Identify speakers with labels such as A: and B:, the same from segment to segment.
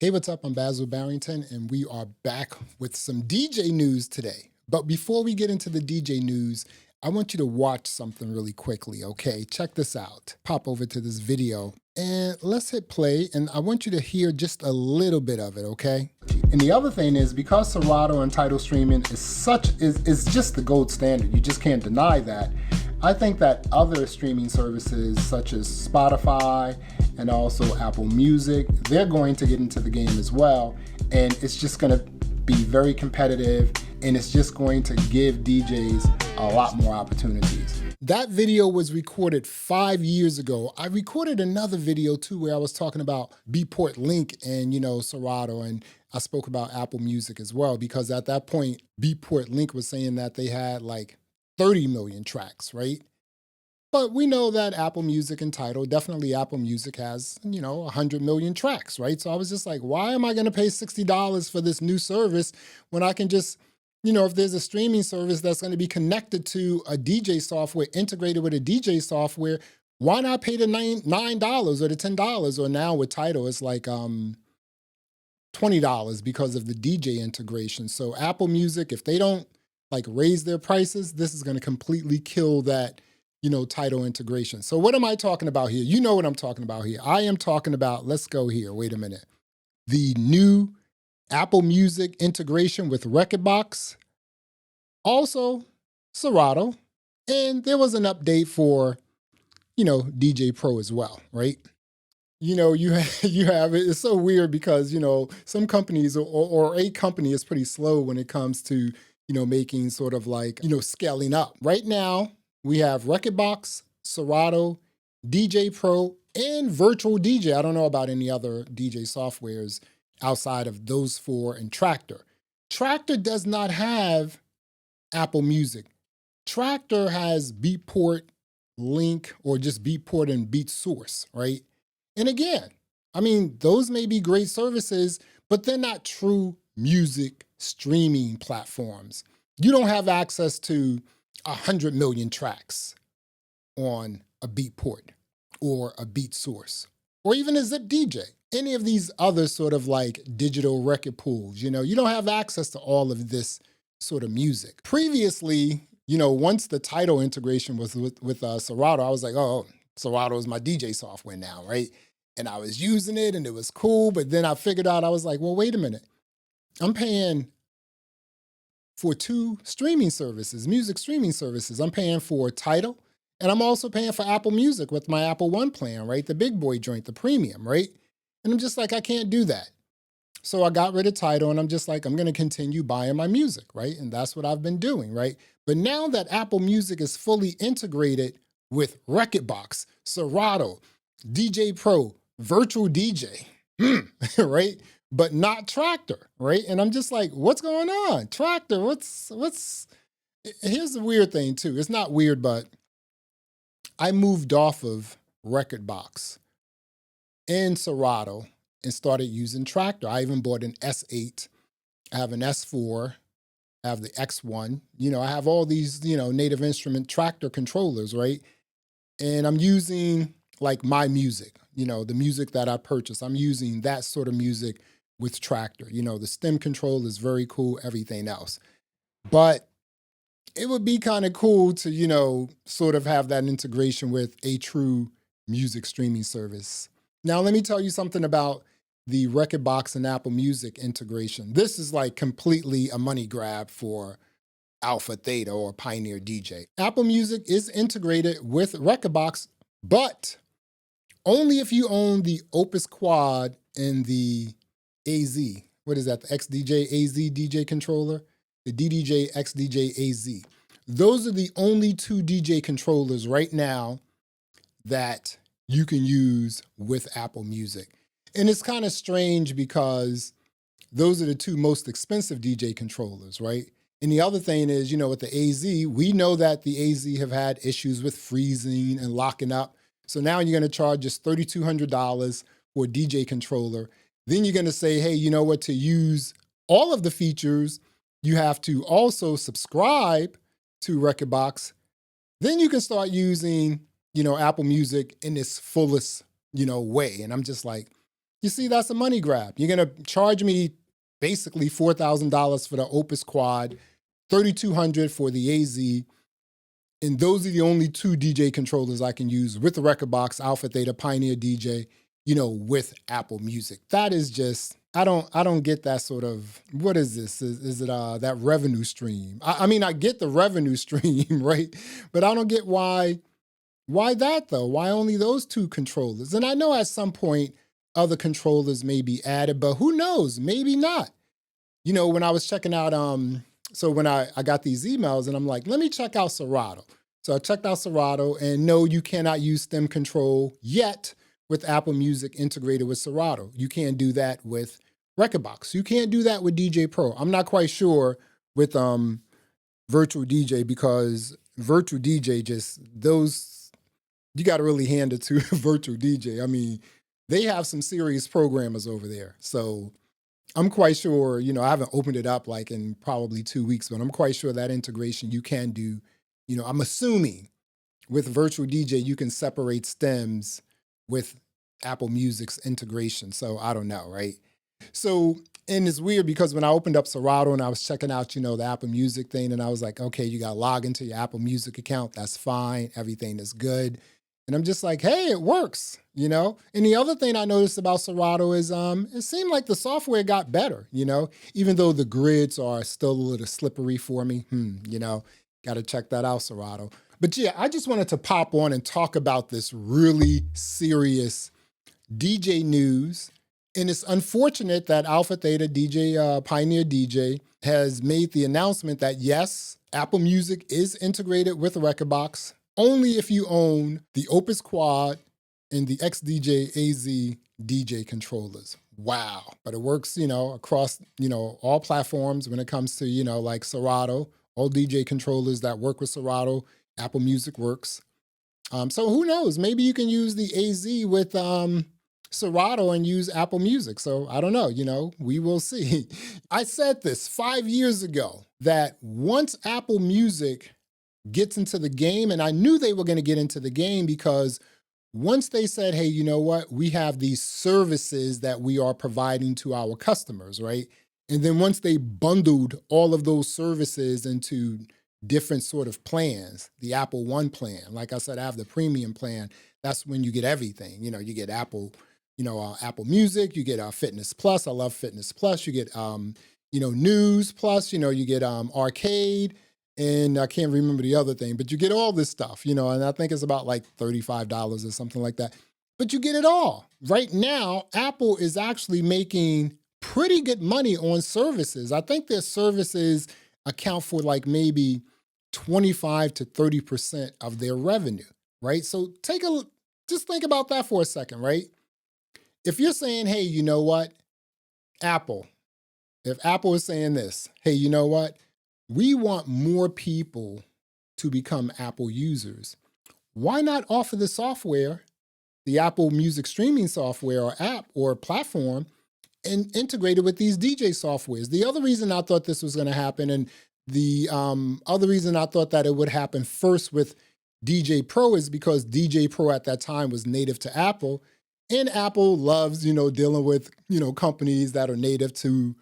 A: Hey, what's up? I'm Basil Barrington, and we are back with some DJ news today. But before we get into the DJ news, I want you to watch something really quickly, okay? Check this out. Pop over to this video and let's hit play, and I want you to hear just a little bit of it, okay? And the other thing is, because Serato and title streaming is just the gold standard, you just can't deny that. I think that other streaming services such as Spotify and also Apple Music, they're going to get into the game as well. And it's just going to be very competitive, and it's just going to give DJs a lot more opportunities. That video was recorded 5 years ago. I recorded another video too where I was talking about Beatport Link and, Serato, and I spoke about Apple Music as well, because at that point, Beatport Link was saying that they had like 30 million tracks, right? But we know that Apple Music and Tidal, definitely Apple Music has, 100 million tracks, right? So I was just like, why am I going to pay $60 for this new service when I can just, if there's a streaming service that's going to be connected to a DJ software, integrated with a DJ software, why not pay the $9 or the $10? Or now with Tidal, it's like $20 because of the DJ integration. So Apple Music, if they don't like raise their prices, this is going to completely kill that title integration. So what am I talking about here? You know what I'm talking about here. I am talking about, let's go here, wait a minute. The new Apple Music integration with Rekordbox, also Serato, and there was an update for, Djay Pro as well, right? You have it's so weird because, some companies or a company is pretty slow when it comes to, making sort of like, scaling up. Right now, we have Rekordbox, Serato, Djay Pro, and Virtual DJ. I don't know about any other DJ softwares outside of those four and Traktor. Traktor does not have Apple Music. Traktor has Beatport Link or just Beatport and Beat Source, right? And again, those may be great services, but they're not true music streaming platforms. You don't have access to 100 million tracks on a Beatport or a Beat Source or even a Zip DJ. Any of these other sort of like digital record pools, you don't have access to all of this sort of music. Previously, once the title integration was with Serato, I was like, oh, Serato is my DJ software now, right? And I was using it and it was cool, but then I figured out, I was like, well, wait a minute. I'm paying for two streaming services, music streaming services. I'm paying for Tidal, and I'm also paying for Apple Music with my Apple One plan, right? The big boy joint, the premium, right? And I'm just like, I can't do that. So I got rid of Tidal, and I'm just like, I'm going to continue buying my music, right? And that's what I've been doing, right? But now that Apple Music is fully integrated with Rekordbox, Serato, Djay Pro, Virtual DJ, right? But not Traktor, right? And I'm just like, what's going on? Traktor, here's the weird thing too. It's not weird, but I moved off of Rekordbox and Serato and started using Traktor. I even bought an S8. I have an S4. I have the X1. I have all these, Native Instrument Traktor controllers, right? And I'm using like my music, the music that I purchased. I'm using that sort of music with Traktor. The stem control is very cool, everything else. But it would be kind of cool to, sort of have that integration with a true music streaming service. Now, let me tell you something about the Rekordbox and Apple Music integration. This is like completely a money grab for Alpha Theta or Pioneer DJ. Apple Music is integrated with Rekordbox, but only if you own the Opus Quad and the AZ. What is that? The XDJ AZ DJ controller? The DDJ XDJ AZ. Those are the only two DJ controllers right now that you can use with Apple Music. And it's kind of strange because those are the two most expensive DJ controllers, right? And the other thing is, with the AZ, we know that the AZ have had issues with freezing and locking up. So now you're going to charge just $3,200 for a DJ controller. Then you're going to say, hey, you know what, to use all of the features, you have to also subscribe to Rekordbox. Then you can start using, Apple Music in its fullest, way. And I'm just like, You see, that's a money grab. You're going to charge me basically $4,000 for the Opus Quad, $3,200 for the AZ. And those are the only two DJ controllers I can use with the Rekordbox, Alpha Theta, Pioneer DJ, with Apple Music. That is just, I don't get that sort of, what is this? Is it that revenue stream? I mean, I get the revenue stream, right? But I don't get why that though? Why only those two controllers? And I know at some point other controllers may be added, but who knows? Maybe not. When I was checking out, so when I got these emails and I'm like, let me check out Serato. So I checked out Serato, and no, you cannot use stem control yet with Apple Music integrated with Serato. You can't do that with Rekordbox. You can't do that with Djay Pro. I'm not quite sure with Virtual DJ, because Virtual DJ you got to really hand it to Virtual DJ. I mean, they have some serious programmers over there. So I'm quite sure, I haven't opened it up like in probably 2 weeks, but I'm quite sure that integration you can do. I'm assuming with Virtual DJ, you can separate stems with Apple Music's integration. So I don't know, right? So, and it's weird because when I opened up Serato and I was checking out, the Apple Music thing, and I was like, okay, you got to log into your Apple Music account. That's fine. Everything is good. And I'm just like, hey, it works, And the other thing I noticed about Serato is it seemed like the software got better, even though the grids are still a little slippery for me. Got to check that out, Serato. But yeah, I just wanted to pop on and talk about this really serious DJ news. And it's unfortunate that Alpha Theta DJ, Pioneer DJ, has made the announcement that yes, Apple Music is integrated with the Rekordbox, only if you own the Opus Quad and the XDJ AZ DJ controllers. Wow. But it works, across, all platforms when it comes to, like Serato, all DJ controllers that work with Serato, Apple Music works. So who knows? Maybe you can use the AZ with Serato and use Apple Music. So I don't know, we will see. I said this 5 years ago that once Apple Music gets into the game, and I knew they were going to get into the game because once they said, hey, you know what, we have these services that we are providing to our customers, right? And then once they bundled all of those services into different sort of plans, the Apple One plan, like I said, I have the premium plan. That's when you get everything. You get Apple, Apple Music, you get Fitness Plus. I love Fitness Plus. You get, News Plus, you get Arcade. And I can't remember the other thing, but you get all this stuff, and I think it's about like $35 or something like that. But you get it all. Right now, Apple is actually making pretty good money on services. I think their services account for like maybe 25 to 30% of their revenue, right? So just think about that for a second, right? If you're saying, hey, you know what, Apple, if Apple is saying this, hey, you know what, we want more people to become Apple users. Why not offer the software, the Apple Music streaming software or app or platform, and integrate it with these DJ softwares? The other reason I thought this was going to happen, and the other reason I thought that it would happen first with Djay Pro, is because Djay Pro at that time was native to Apple, and Apple loves, dealing with, companies that are native to,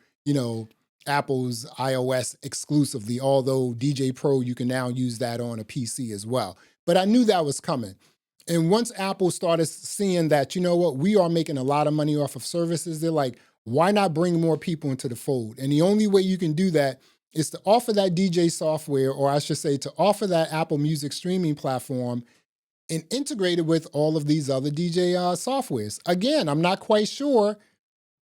A: Apple's iOS exclusively, although Djay Pro, you can now use that on a PC as well. But I knew that was coming. And once Apple started seeing that, we are making a lot of money off of services, they're like, why not bring more people into the fold? And the only way you can do that is to offer that DJ software, or I should say to offer that Apple Music streaming platform and integrate it with all of these other DJ softwares. Again, I'm not quite sure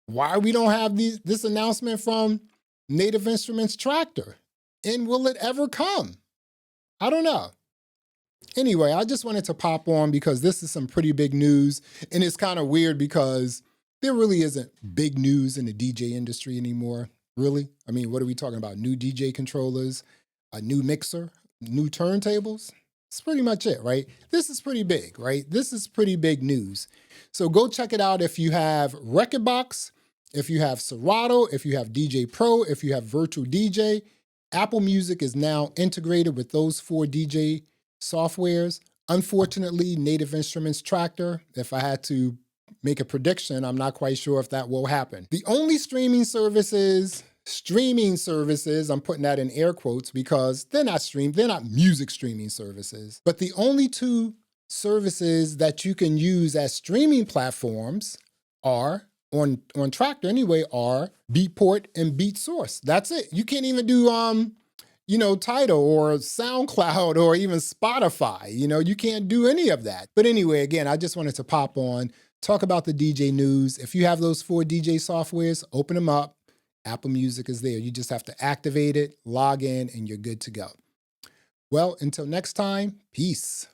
A: why we don't have this announcement from Native Instruments Traktor. And will it ever come? I don't know. Anyway, I just wanted to pop on because this is some pretty big news. And it's kind of weird because there really isn't big news in the DJ industry anymore, really. I mean, what are we talking about? New DJ controllers, a new mixer, new turntables? That's pretty much it, right? This is pretty big, right? This is pretty big news. So go check it out if you have Rekordbox, if you have Serato, if you have Djay Pro, if you have Virtual DJ. Apple Music is now integrated with those 4 DJ softwares. Unfortunately, Native Instruments Traktor, if I had to make a prediction. I'm not quite sure if that will happen. The only streaming services, I'm putting that in air quotes because they're not music streaming services, but the only two services that you can use as streaming platforms are on Traktor anyway are Beatport and BeatSource. That's it. You can't even do Tidal or SoundCloud or even Spotify. You can't do any of that. But anyway, again, I just wanted to pop on, talk about the DJ news. If you have those 4 DJ softwares, open them up. Apple Music is there. You just have to activate it, log in, and you're good to go. Well, until next time, peace.